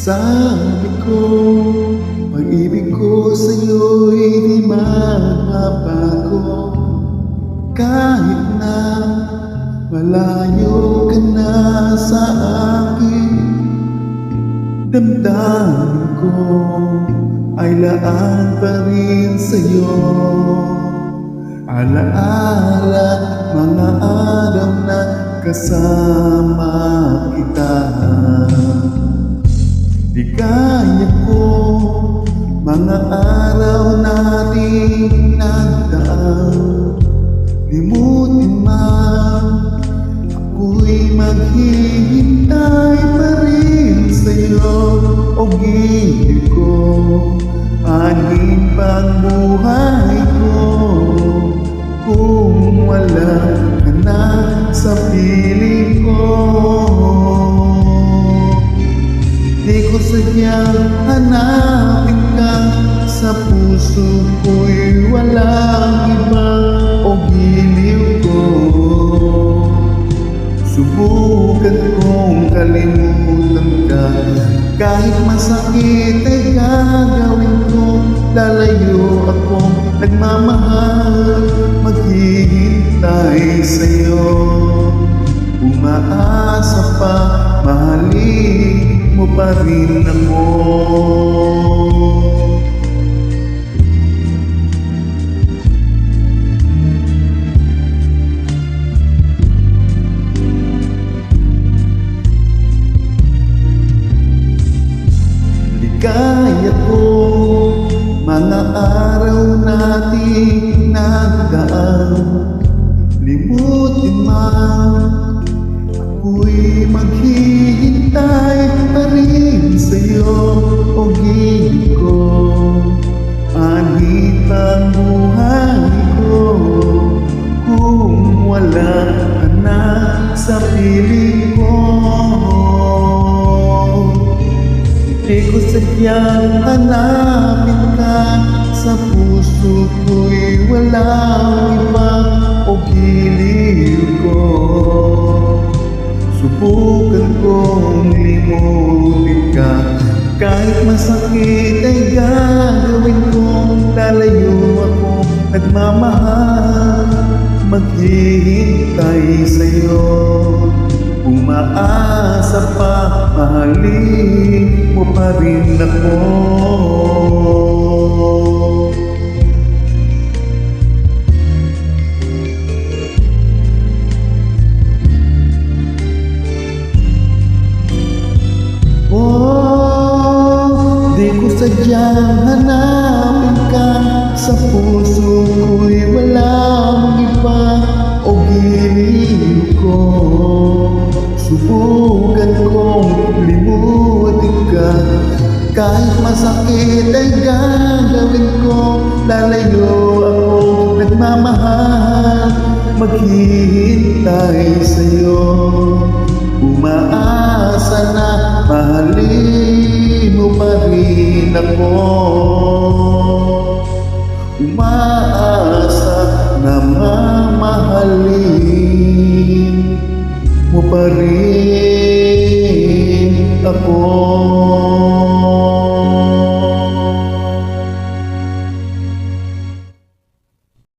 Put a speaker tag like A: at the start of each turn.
A: Sabi ko, pag-ibig ko sa'yo'y di magbabago. Kahit na malayo ka na sa akin, damdamin ko ay laan pa rin sa'yo. Alaala mga araw na kasama kita. Di kaya ko mga araw nating nagdaan, limutin man, ako'y maghihintay pa rin sa'yo. O gilid ko, aning pang buhay ko, kung wala ka na sa piling ko. Di ko sadyang hanapin ka, sa puso ko'y walang iba. O giliw ko, subukan kong kalimutan ka. Kahit masakit ay gagawin ko, lalayo akong nagmamahal, maghihintay sa'yo. Umaasa pa, mahalin mo pa rin ako. Kaya ko mga araw nating nagdaan, limutin man, ako'y maghihintay pa rin sa'yo. O gilid ko, anit ang buhay ko, kung wala ka na sa piling ko. Di ko sadyang hanapin ka, sa puso ko'y walang iba. O giliw ko, subukan kong limutin ka. Kahit masakit ay gagawin kong lalayo ako, nagmamahal, maghihintay sa'yo. Umaasa pa, mahalin mo pa rin ako. Oh, di ko sadyang hanapin ka, sa puso ko'y walang iba. O giliw ko, subukan kong limutin ka. Kahit masakit ay gagawin ko, lalayo ako nagmamahal, maghihintay sa'yo. Umaasa na mahalin mo pa rin ako. Umaasa na mamahalin mo pa rin ako.